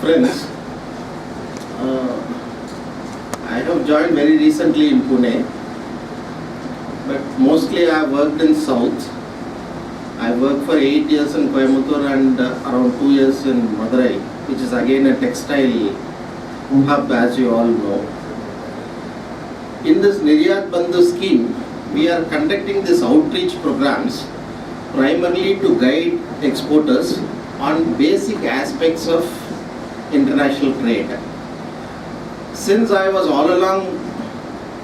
Friends, I have joined very recently in Pune, but mostly I worked in South. I worked for 8 years in Coimbatore and around 2 years in Madurai, which is again a textile hub, as you all know. In this Niryat Bandhu scheme, we are conducting these outreach programs primarily to guide exporters on basic aspects of international trade. Since I was all along,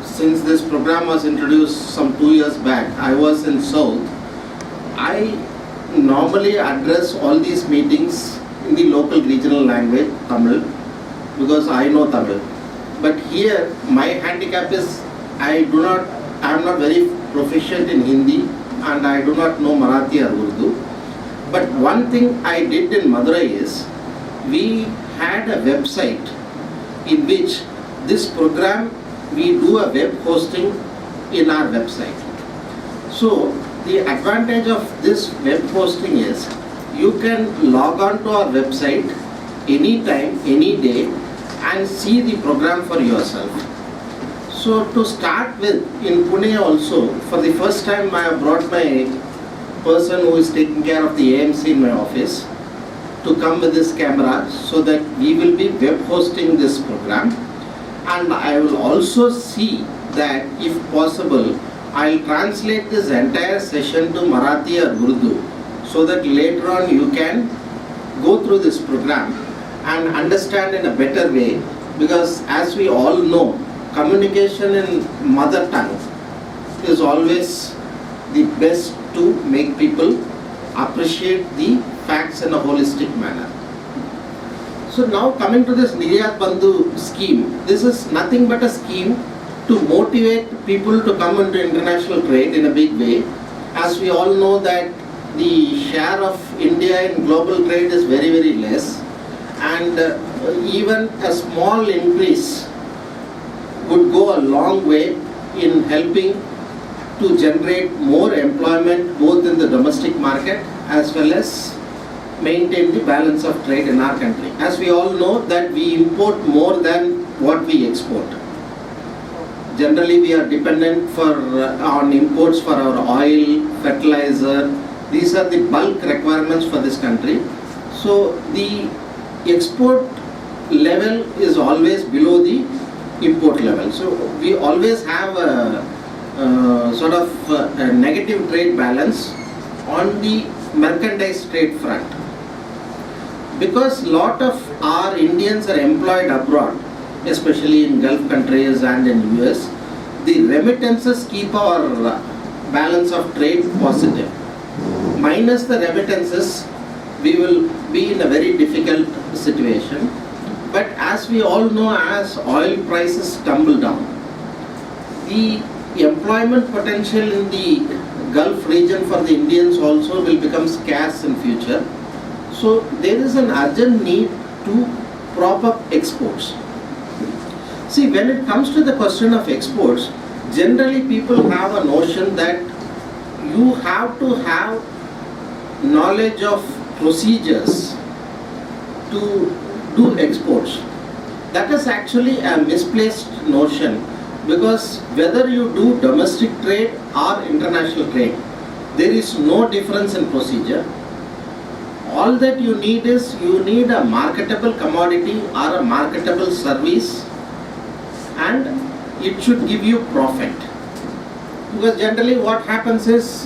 since this program was introduced some 2 years back, I was in South. I normally address all these meetings in the local regional language, Tamil, because I know Tamil. But here, my handicap is I am not very proficient in Hindi and I do not know Marathi or Urdu. But one thing I did in Madurai is, we had a website in which this program, we do a web hosting in our website. So the advantage of this web hosting is, you can log on to our website anytime, any day and see the program for yourself. So to start with, in Pune also, for the first time I have brought my person who is taking care of the AMC in my office to come with this camera, so that we will be web hosting this program. And I will also see that if possible, I'll translate this entire session to Marathi or Urdu, so that later on you can go through this program and understand in a better way, because as we all know, communication in mother tongue is always the best to make people appreciate the facts in a holistic manner. So now coming to this Niryat Bandhu scheme, this is nothing but a scheme to motivate people to come into international trade in a big way. As we all know that the share of India in global trade is very, very less, and even a small increase would go a long way in helping to generate more employment both in the domestic market as well as maintain the balance of trade in our country. As we all know that we import more than what we export. Generally we are dependent on imports for our oil, fertilizer. These are the bulk requirements for this country. So the export level is always below the import level. So we always have a a negative trade balance on the merchandise trade front. Because lot of our Indians are employed abroad, especially in Gulf countries and in US, the remittances keep our balance of trade positive. Minus the remittances, we will be in a very difficult situation. But as we all know, as oil prices tumble down, the employment potential in the Gulf region for the Indians also will become scarce in future. So there is an urgent need to prop up exports. See, when it comes to the question of exports, generally people have a notion that you have to have knowledge of procedures to do exports. That is actually a misplaced notion, because whether you do domestic trade or international trade, there is no difference in procedure. All that you need is, you need a marketable commodity or a marketable service, and it should give you profit. Because generally what happens is,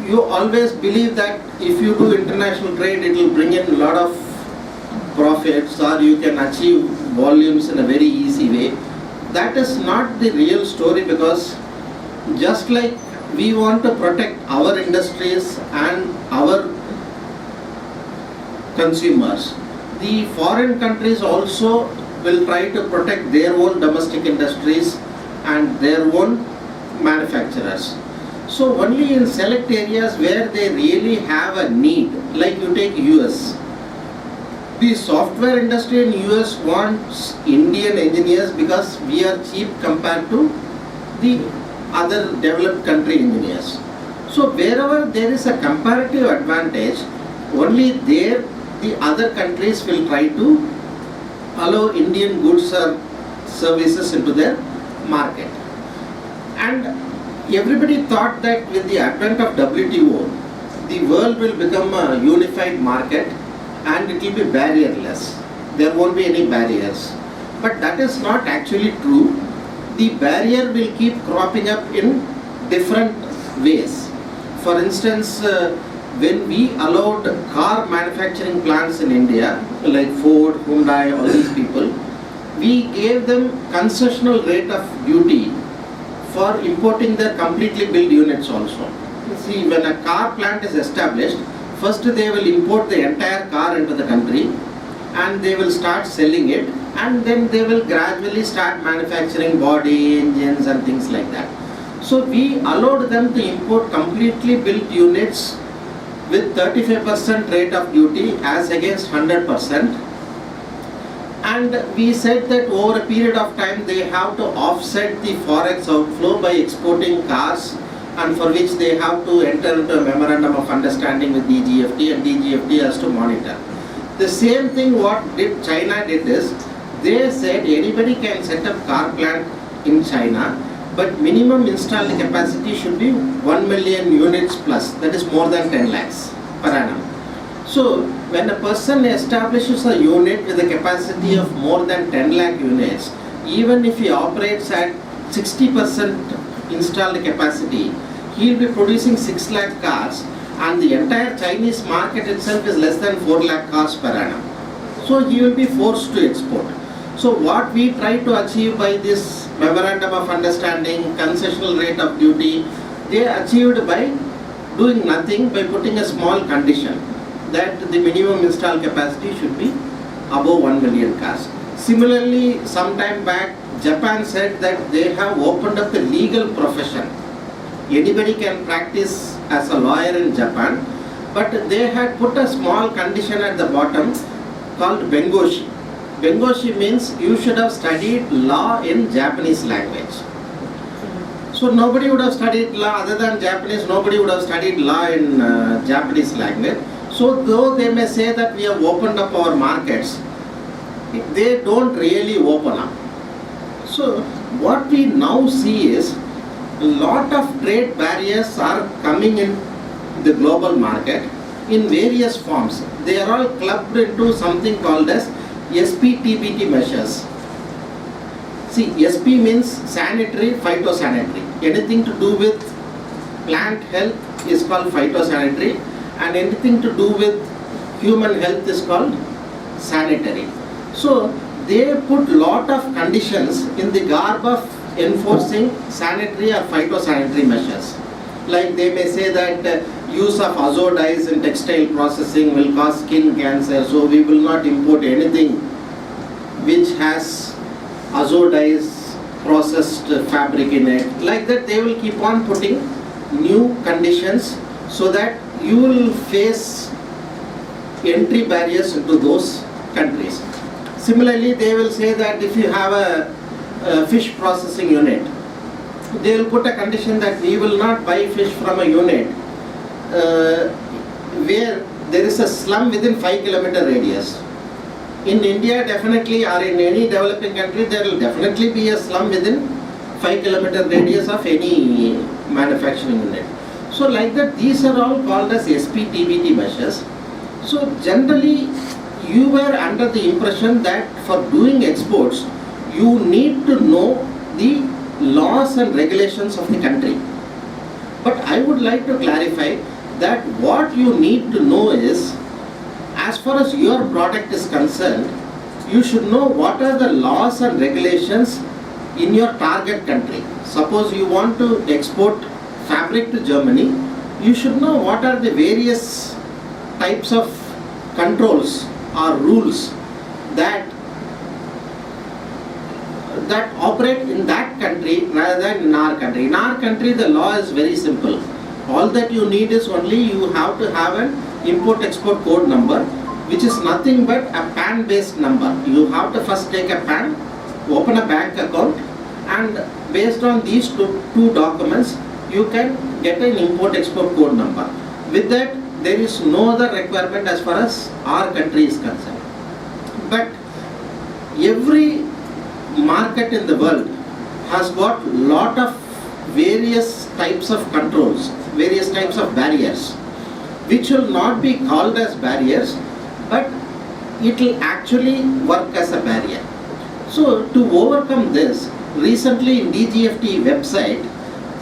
you always believe that if you do international trade, it will bring in a lot of profits, or you can achieve volumes in a very easy way. That is not the real story, because just like we want to protect our industries and our consumers, the foreign countries also will try to protect their own domestic industries and their own manufacturers. So only in select areas where they really have a need, like you take US. The software industry in US wants Indian engineers because we are cheap compared to the other developed country engineers. So wherever there is a comparative advantage, only there the other countries will try to allow Indian goods or services into their market. And everybody thought that with the advent of WTO, the world will become a unified market and it will be barrierless. There won't be any barriers. But that is not actually true. The barrier will keep cropping up in different ways. For instance, when we allowed car manufacturing plants in India, like Ford, Hyundai, all these people, we gave them concessional rate of duty for importing their completely built units also. See, when a car plant is established, first they will import the entire car into the country and they will start selling it, and then they will gradually start manufacturing body, engines and things like that. So we allowed them to import completely built units with 35% rate of duty as against 100%. And we said that over a period of time they have to offset the forex outflow by exporting cars, and for which they have to enter into a memorandum of understanding with DGFT, and DGFT has to monitor. The same thing what China did is, they said anybody can set up car plant in China, but minimum installed capacity should be 1 million units plus, that is more than 10 lakhs per annum. So when a person establishes a unit with a capacity of more than 10 lakh units, even if he operates at 60% installed capacity, he will be producing 6 lakh cars, and the entire Chinese market itself is less than 4 lakh cars per annum. So he will be forced to export. So what we try to achieve by this memorandum of understanding, concessional rate of duty, they achieved by doing nothing, by putting a small condition that the minimum installed capacity should be above 1 million cars. Similarly, some time back, Japan said that they have opened up a legal profession. Anybody can practice as a lawyer in Japan, but they had put a small condition at the bottom called Bengoshi. Bengoshi means you should have studied law in Japanese language. So nobody would have studied law other than Japanese, nobody would have studied law in Japanese language. So though they may say that we have opened up our markets, they don't really open up. So what we now see is a lot of trade barriers are coming in the global market in various forms. They are all clubbed into something called as SPTBT measures. See, SP means sanitary, phytosanitary. Anything to do with plant health is called phytosanitary, and anything to do with human health is called sanitary. So they put lot of conditions in the garb of enforcing sanitary or phytosanitary measures. Like they may say that use of azo dyes in textile processing will cause skin cancer, so we will not import anything which has azo dyes processed fabric in it. Like that they will keep on putting new conditions so that you will face entry barriers into those countries. Similarly, they will say that if you have a fish processing unit, they will put a condition that we will not buy fish from a unit where there is a slum within 5 kilometer radius. In India definitely, or in any developing country, there will definitely be a slum within 5 kilometer radius of any manufacturing unit. So like that, these are all called as SPTBT measures. So generally, you were under the impression that for doing exports, you need to know the laws and regulations of the country. But I would like to clarify that what you need to know is, as far as your product is concerned, you should know what are the laws and regulations in your target country. Suppose you want to export fabric to Germany, you should know what are the various types of controls or rules that operate in that country rather than in our country. In our country, the law is very simple. All that you need is only you have to have an import-export code number, which is nothing but a PAN based number. You have to first take a PAN, open a bank account, and based on these two documents, you can get an import-export code number. With that, there is no other requirement as far as our country is concerned. But every market in the world has got lot of various types of controls, various types of barriers, which will not be called as barriers, but it will actually work as a barrier. So to overcome this, recently in DGFT website,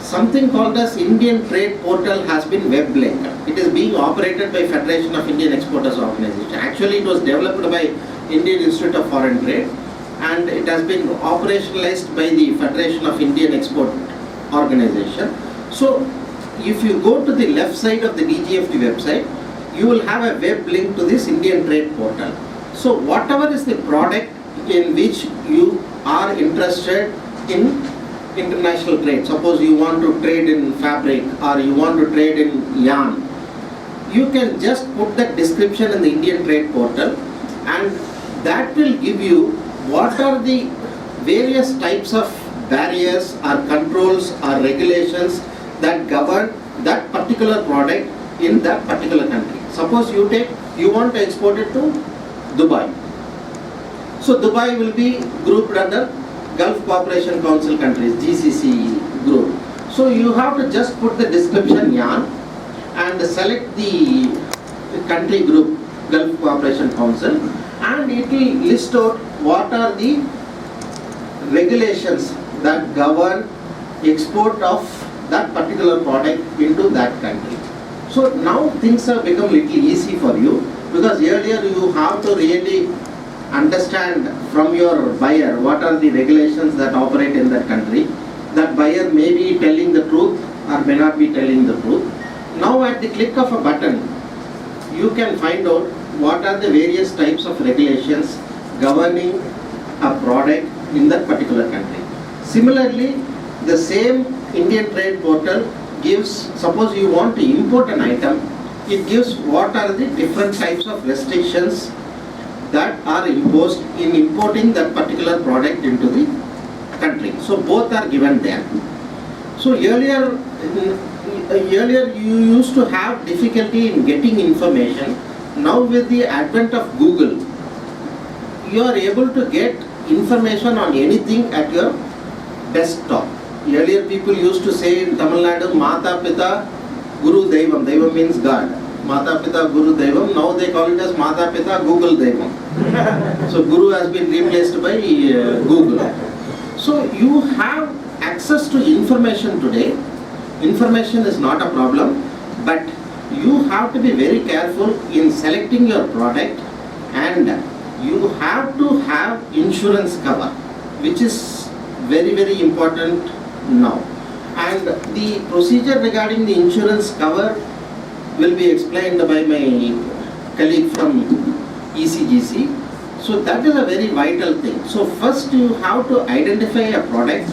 something called as Indian Trade Portal has been web linked. It is being operated by Federation of Indian Exporters Organization. Actually, it was developed by Indian Institute of Foreign Trade, and it has been operationalized by the Federation of Indian Export Organization. So if you go to the left side of the DGFT website, you will have a web link to this Indian Trade Portal. So whatever is the product in which you are interested in international trade, suppose you want to trade in fabric or you want to trade in yarn, you can just put that description in the Indian Trade Portal, and that will give you what are the various types of barriers or controls or regulations that govern that particular product in that particular country. Suppose you want to export it to Dubai. So Dubai will be grouped under Gulf Cooperation Council countries, GCC group. So you have to just put the description yarn and select the country group, Gulf Cooperation Council, and it will list out what are the regulations that govern export of that particular product into that country. So now things have become little easy for you, because earlier you have to really understand from your buyer what are the regulations that operate in that country. That buyer may be telling the truth or may not be telling the truth. Now at the click of a button, you can find out what are the various types of regulations governing a product in that particular country. Similarly, the same Indian Trade Portal gives, suppose you want to import an item, it gives what are the different types of restrictions that are imposed in importing that particular product into the country. So both are given there. So earlier you used to have difficulty in getting information. Now with the advent of Google, you are able to get information on anything at your desktop. Earlier people used to say in Tamil Nadu, Mata Pita Guru Devam. Devam means God. Mata Pita Guru Devam. Now they call it as Mata Pita Google Devam. So Guru has been replaced by Google. So you have access to information today. Information is not a problem, but you have to be very careful in selecting your product, and you have to have insurance cover, which is very, very important now. And the procedure regarding the insurance cover will be explained by my colleague from ECGC. So that is a very vital thing. So first you have to identify a product,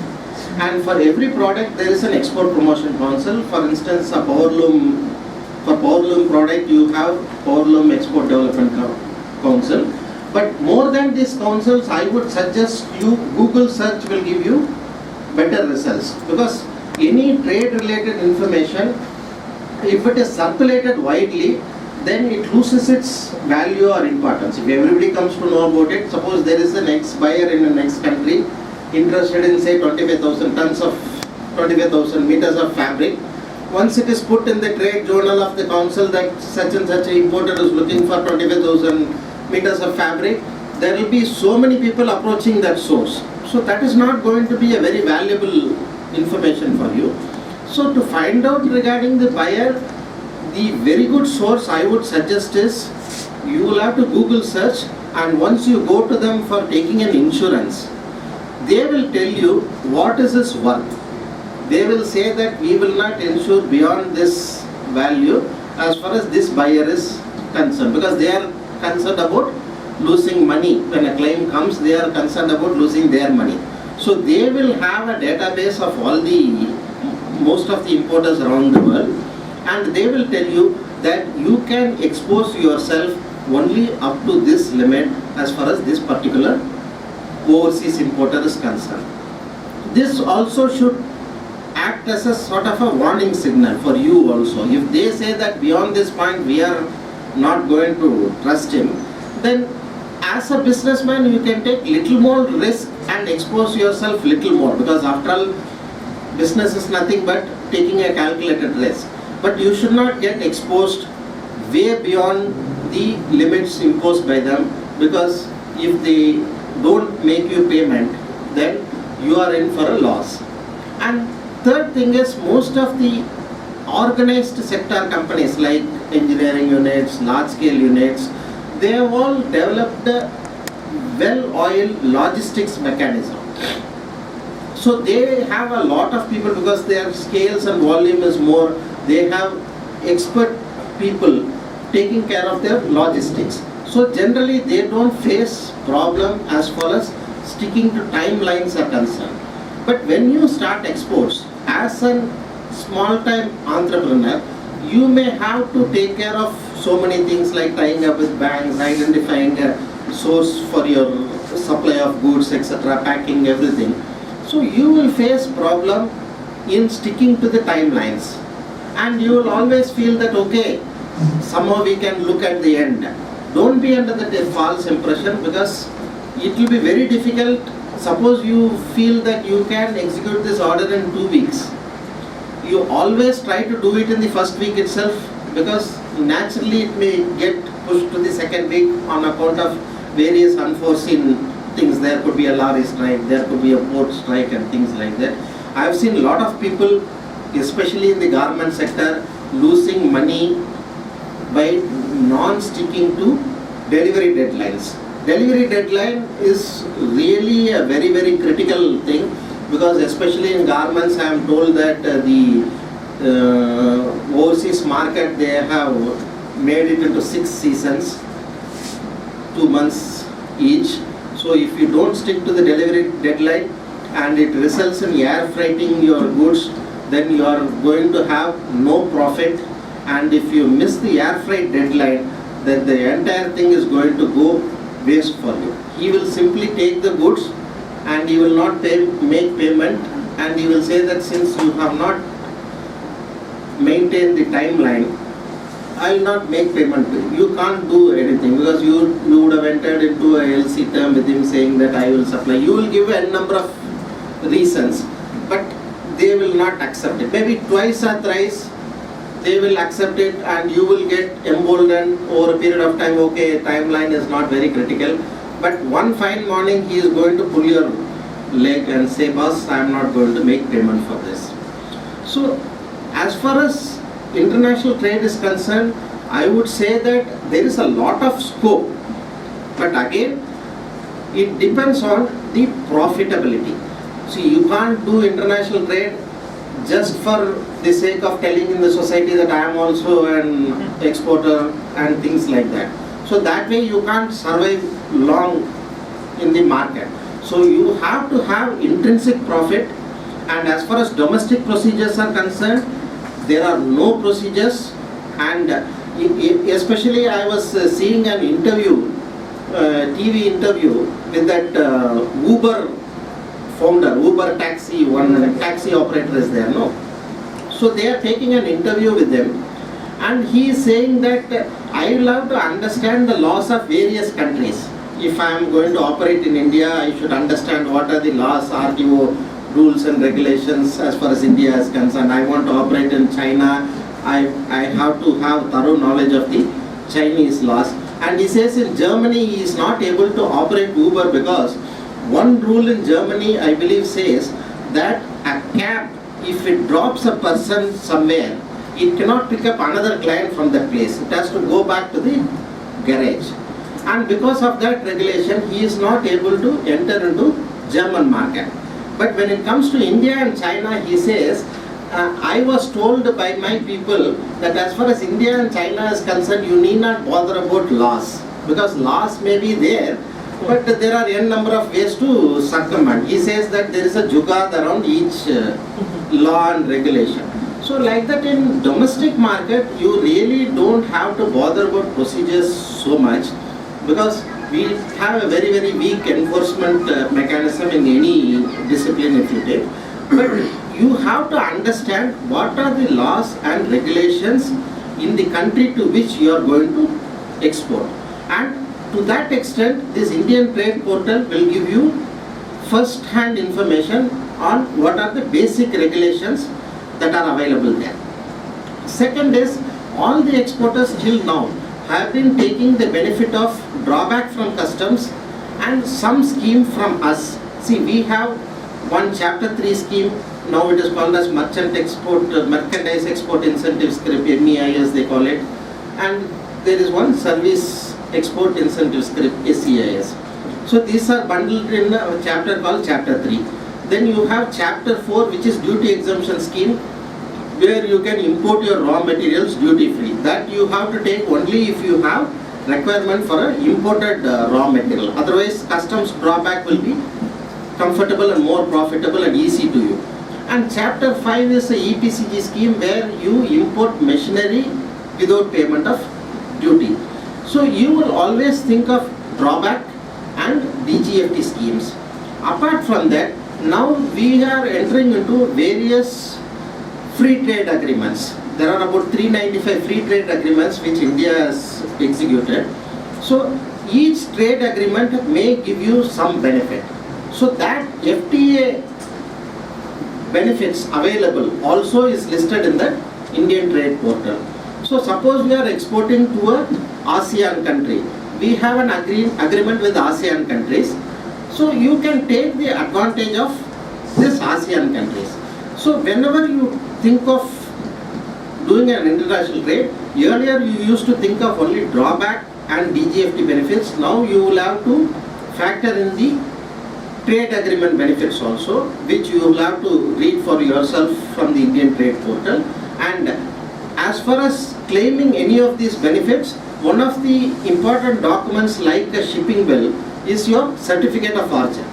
and for every product there is an export promotion council. For instance, a power loom, for power loom product you have power loom export development council. But more than these councils, I would suggest you Google search will give you better results, because any trade related information, if it is circulated widely, then it loses its value or importance. If everybody comes to know about it, suppose there is an ex-buyer in the next country interested in say 25,000 tons of 25,000 meters of fabric. Once it is put in the trade journal of the council that such and such importer is looking for 25,000 meters of fabric, there will be so many people approaching that source. So that is not going to be a very valuable information for you. So to find out regarding the buyer, the very good source I would suggest is you will have to Google search, and once you go to them for taking an insurance, they will tell you what is its worth. They will say that we will not insure beyond this value as far as this buyer is concerned, because they are concerned about losing money. When a claim comes, they are concerned about losing their money. So they will have a database of all most of the importers around the world, and they will tell you that you can expose yourself only up to this limit as far as this particular overseas importer is concerned. This also should act as a sort of a warning signal for you also. If they say that beyond this point we are not going to trust him, then as a businessman you can take little more risk and expose yourself little more, because after all business is nothing but taking a calculated risk. But you should not get exposed way beyond the limits imposed by them, because if they don't make you payment, then you are in for a loss. And third thing is, most of the organized sector companies like engineering units, large scale units, they have all developed a well-oiled logistics mechanism. So they have a lot of people, because their scales and volume is more, they have expert people taking care of their logistics. So generally they don't face problem as far as sticking to timelines are concerned. But when you start exports, as a small time entrepreneur, you may have to take care of so many things like tying up with banks, identifying a source for your supply of goods, etc., packing everything. So you will face problem in sticking to the timelines, and you will always feel that okay, somehow we can look at the end. Don't be under the false impression, because it will be very difficult. Suppose you feel that you can execute this order in 2 weeks. You always try to do it in the first week itself, because naturally it may get pushed to the second week on account of various unforeseen things. There could be a lorry strike, there could be a port strike and things like that. I have seen a lot of people, especially in the garment sector, losing money by non-sticking to delivery deadlines. Delivery deadline is really a very, very critical thing, because especially in garments, I am told that the overseas market, they have made it into 6 seasons, 2 months each. So if you don't stick to the delivery deadline and it results in air freighting your goods, then you are going to have no profit. And if you miss the air freight deadline, then the entire thing is going to go waste for you. He will simply take the goods and he will not make payment, and he will say that since you have not maintained the timeline, I will not make payment to you. You can't do anything, because you would have entered into a LC term with him saying that I will supply. You will give a number of reasons, but they will not accept it. Maybe twice or thrice they will accept it, and you will get emboldened over a period of time. Okay, timeline is not very critical, but one fine morning he is going to pull your leg and say, boss, I am not going to make payment for this. So as far as international trade is concerned, I would say that there is a lot of scope, but again it depends on the profitability. See, you can't do international trade just for the sake of telling in the society that I am also an exporter and things like that. So that way you can't survive long in the market. So you have to have intrinsic profit, and as far as domestic procedures are concerned, there are no procedures. And especially I was seeing an interview, TV interview with that Uber founder, Uber taxi, one taxi operator is there, no? So they are taking an interview with them, and he is saying that I will have to understand the laws of various countries. If I am going to operate in India, I should understand what are the laws, RTO, rules and regulations as far as India is concerned. I want to operate in China, I have to have thorough knowledge of the Chinese laws. And he says in Germany he is not able to operate Uber, because one rule in Germany, I believe, says that a cab, if it drops a person somewhere, it cannot pick up another client from that place. It has to go back to the garage. And because of that regulation, he is not able to enter into German market. But when it comes to India and China, he says, I was told by my people that as far as India and China is concerned, you need not bother about laws, because laws may be there, but there are n number of ways to circumvent. He says that there is a jugaad around each law and regulation. So like that in domestic market, you really don't have to bother about procedures so much, because we have a very, very weak enforcement mechanism in any discipline if you take. But you have to understand what are the laws and regulations in the country to which you are going to export. And to that extent, this Indian Trade Portal will give you first-hand information on what are the basic regulations that are available there. Second is, all the exporters till now have been taking the benefit of drawback from customs and some scheme from us. See, we have one Chapter 3 scheme, now it is called as Merchandise Export Incentive Scrip, MEIS they call it, and there is one Service Export Incentive Scrip, SEIS. So these are bundled in a chapter called Chapter 3. Then you have Chapter 4, which is Duty Exemption Scheme, where you can import your raw materials duty free. That you have to take only if you have requirement for an imported raw material. Otherwise, customs drawback will be comfortable and more profitable and easy to you. And Chapter 5 is a EPCG scheme where you import machinery without payment of duty. So you will always think of drawback and DGFT schemes. Apart from that, now we are entering into various free trade agreements. There are about 395 free trade agreements which India has executed. So each trade agreement may give you some benefit. So that FTA benefits available also is listed in the Indian Trade Portal. So suppose we are exporting to a ASEAN country. We have an agreement with ASEAN countries. So you can take the advantage of this ASEAN countries. So whenever you think of doing an international trade, earlier you used to think of only drawback and DGFT benefits. Now you will have to factor in the trade agreement benefits also, which you will have to read for yourself from the Indian Trade Portal. And as far as claiming any of these benefits, one of the important documents like a shipping bill is your certificate of origin.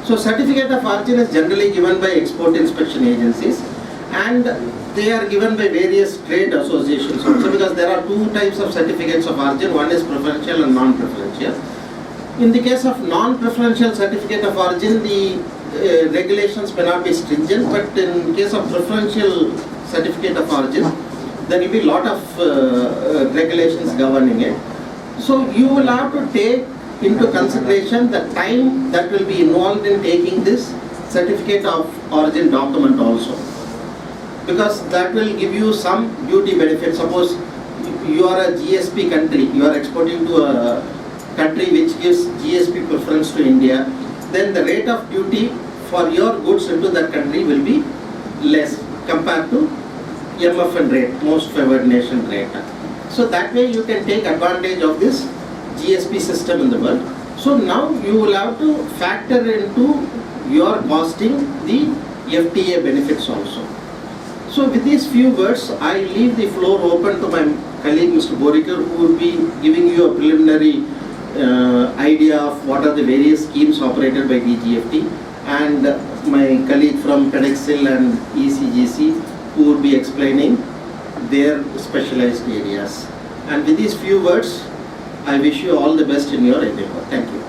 So certificate of origin is generally given by export inspection agencies, and they are given by various trade associations also, because there are two types of certificates of origin. One is preferential and non-preferential. In the case of non-preferential certificate of origin, the regulations may not be stringent, but in case of preferential certificate of origin, there will be a lot of regulations governing it. So you will have to take into consideration the time that will be involved in taking this certificate of origin document also, because that will give you some duty benefit. Suppose you are a GSP country, you are exporting to a country which gives GSP preference to India, then the rate of duty for your goods into that country will be less compared to MFN rate, most favored nation rate. So that way you can take advantage of this GSP system in the world. So now you will have to factor into your costing the FTA benefits also. So with these few words, I leave the floor open to my colleague Mr. Borikar, who will be giving you a preliminary idea of what are the various schemes operated by DGFT, and my colleague from Pedexil and ECGC, who will be explaining their specialized areas. And with these few words, I wish you all the best in your endeavor. Thank you.